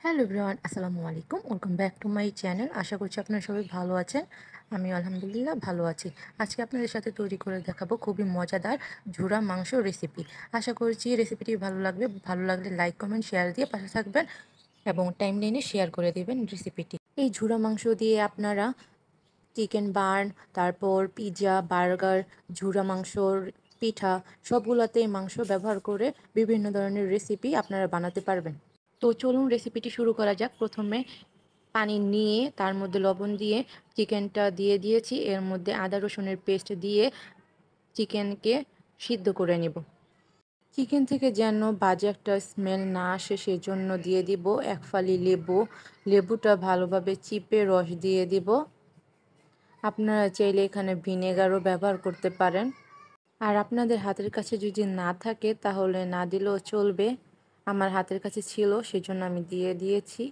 Hello everyone, আসসালামু আলাইকুম। Welcome back to my channel. আশা করছি আপনারা সবাই ভালো আছেন। আমি আলহামদুলিল্লাহ ভালো আছি। আজকে আপনাদের সাথে তৈরি করে দেখাবো খুবই মজাদার ঝুরা মাংস রেসিপি। আশা করছি রেসিপিটি ভালো লাগবে। ভালো লাগলে লাইক, কমেন্ট, শেয়ার দিয়ে পাশে থাকবেন এবং টাইমলাইনে শেয়ার করে দেবেন রেসিপিটি। এই ঝুরা মাংস দিয়ে আপনারা চিকেন বার্ন, তারপর পিৎজা, বার্গার, ঝুরা মাংসর পিঠা সবগুলোতেই মাংস ব্যবহার করে বিভিন্ন ধরনের রেসিপি আপনারা বানাতে পারবেন। তো চলুন রেসিপিটি শুরু করা যাক। প্রথমে পানি নিয়ে তার মধ্যে লবণ দিয়ে চিকেনটা দিয়ে দিয়েছি। এর মধ্যে আদা রসুনের পেস্ট দিয়ে চিকেনকে সিদ্ধ করে নেব। চিকেন থেকে যেন বাজে একটা স্মেল না আসে সেজন্য দিয়ে দিব এক ফালি লেবু। লেবুটা ভালোভাবে চিপে রস দিয়ে দিব। আপনারা চাইলে এখানে ভিনেগারও ব্যবহার করতে পারেন। আর আপনাদের হাতের কাছে যদি না থাকে তাহলে না দিলেও চলবে। আমার হাতের কাছে ছিল সেজন্য আমি দিয়ে দিয়েছি।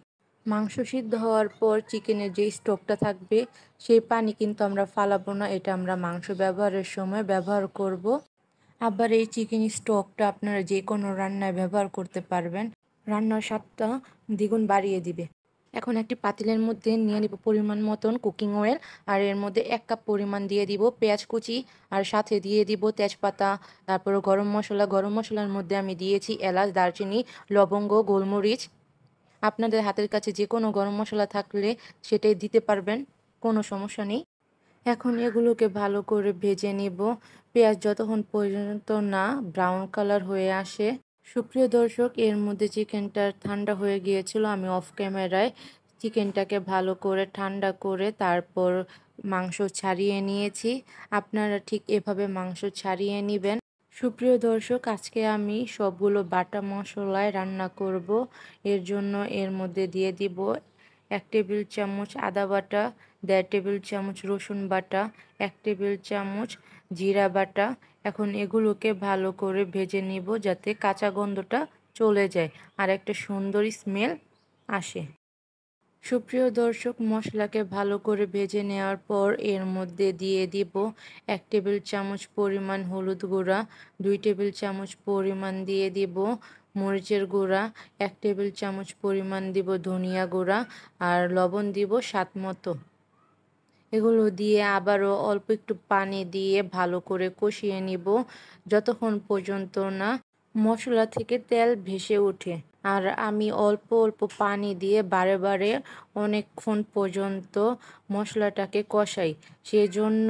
মাংস সিদ্ধ হওয়ার পর চিকেনের যে স্টকটা থাকবে সেই পানি কিন্তু আমরা ফালাবো না, এটা আমরা মাংস ব্যবহারের সময় ব্যবহার করব। আবার এই চিকেন স্টকটা আপনারা যে কোনো রান্নায় ব্যবহার করতে পারবেন, রান্নার স্বাদটা দ্বিগুণ বাড়িয়ে দিবে। এখন একটি পাতিলের মধ্যে নিয়ে নিব পরিমাণ মতন কুকিং অয়েল, আর এর মধ্যে 1 কাপ পরিমাণ দিয়ে দিব পেঁয়াজ কুচি, আর সাথে দিয়ে দিব তেজপাতা, তারপর গরম মশলা। গরম মশলার মধ্যে আমি দিয়েছি এলাচ, দারচিনি, লবঙ্গ, গোলমরিচ। আপনাদের হাতের কাছে যে কোনো গরম মশলা থাকলে সেটাই দিতে পারবেন, কোনো সমস্যা নেই। এখন এগুলোকে ভালো করে ভেজে নিব, পেঁয়াজ যতক্ষণ পর্যন্ত না ব্রাউন কালার হয়ে আসে। সুপ্রিয় দর্শক, এর মধ্যে চিকেনটা ঠান্ডা হয়ে গিয়েছিল। আমি অফ ক্যামেরায় চিকেনটাকে ভালো করে ঠান্ডা করে তারপর মাংস ছাড়িয়ে নিয়েছি। আপনারা ঠিক এভাবে মাংস ছাড়িয়ে নেবেন। সুপ্রিয় দর্শক, আজকে আমি সবগুলো বাটা মশলায় রান্না করব। এর জন্য এর মধ্যে দিয়ে দিব 1 টেবিল চামচ আদা বাটা, 1.5 টেবিল চামচ রসুন বাটা, 1 টেবিল চামচ জিরা বাটা। এখন এগুলোকে ভালো করে ভেজে নিব যাতে কাঁচা গন্ধটা চলে যায় আর একটা সুন্দর স্মেল আসে। সুপ্রিয় দর্শক, মশলাকে ভালো করে ভেজে নেওয়ার পর এর মধ্যে দিয়ে দিব 1 টেবিল চামচ পরিমাণ হলুদ গুঁড়া, 2 টেবিল চামচ পরিমাণ দিয়ে দিব মরিচের গুঁড়া, 1 টেবিল চামচ পরিমাণ দিব ধনিয়া গুঁড়া, আর লবণ দিব স্বাদ মতো। এগুলো দিয়ে আবারও অল্প একটু পানি দিয়ে ভালো করে কষিয়ে নিব যতক্ষণ পর্যন্ত না মশলা থেকে তেল ভেসে ওঠে। আর আমি অল্প অল্প পানি দিয়ে বারে বারে অনেকক্ষণ পর্যন্ত মশলাটাকে কষাই, সেজন্য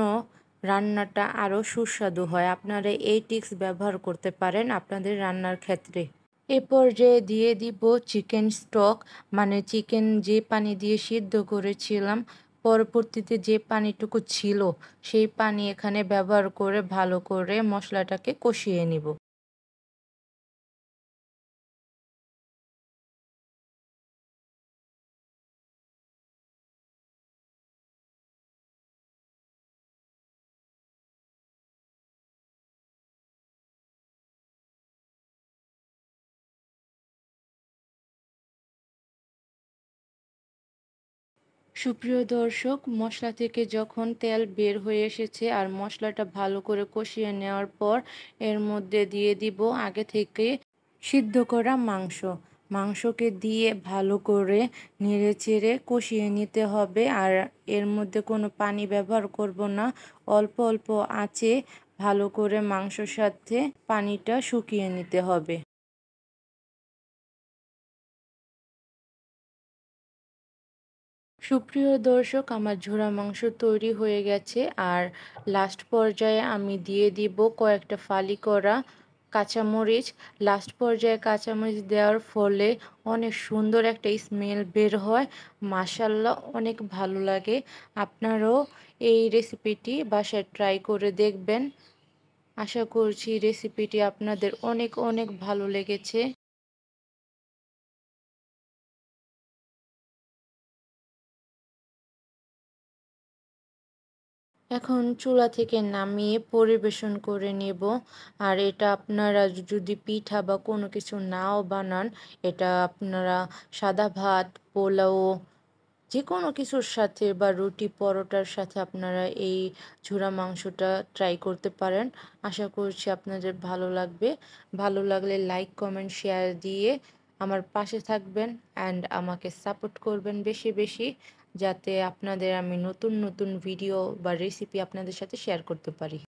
রান্নাটা আরও সুস্বাদু হয়। আপনারা এই টিপস ব্যবহার করতে পারেন আপনাদের রান্নার ক্ষেত্রে। এ পর্যায়ে দিয়ে দিব চিকেন স্টক, মানে চিকেন যে পানি দিয়ে সিদ্ধ করেছিলাম, পরবর্তীতে যে পানিটুকু ছিল সেই পানি এখানে ব্যবহার করে ভালো করে মশলাটাকে কষিয়ে নিব। সুপ্রিয় দর্শক, মশলা থেকে যখন তেল বের হয়ে এসেছে আর মশলাটা ভালো করে কষিয়ে নেওয়ার পর এর মধ্যে দিয়ে দিব আগে থেকে সিদ্ধ করা মাংস। মাংসকে দিয়ে ভালো করে নেড়েচেড়ে কষিয়ে নিতে হবে। আর এর মধ্যে কোনো পানি ব্যবহার করব না, অল্প অল্প আঁচে ভালো করে মাংসর সাথে পানিটা শুকিয়ে নিতে হবে। সুপ্রিয় দর্শক, আমার ঝোড়া মাংস তৈরি হয়ে গেছে। আর লাস্ট পর্যায়ে আমি দিয়ে দিব কয়েকটা ফালি করা কাঁচামরিচ। লাস্ট পর্যায়ে কাঁচামরিচ দেওয়ার ফলে অনেক সুন্দর একটা স্মেল বের হয়, মাশাল্লাহ অনেক ভালো লাগে। আপনারাও এই রেসিপিটি বাসায় ট্রাই করে দেখবেন। আশা করছি রেসিপিটি আপনাদের অনেক অনেক ভালো লেগেছে। এখন চুলা থেকে নামিয়ে পরিবেশন করে নেব। আর এটা আপনারা যদি পিঠা বা কোনো কিছু নাও বানান, এটা আপনারা সাদা ভাত, পোলাও, যে কোনো কিছুর সাথে বা রুটি পরোটার সাথে আপনারা এই ঝুরা মাংসটা ট্রাই করতে পারেন। আশা করছি আপনাদের ভালো লাগবে। ভালো লাগলে লাইক, কমেন্ট, শেয়ার দিয়ে আমার পাশে থাকবেন অ্যান্ড আমাকে সাপোর্ট করবেন বেশি বেশি, যাতে আপনাদের আমি নতুন নতুন ভিডিও বা রেসিপি আপনাদের সাথে শেয়ার করতে পারি।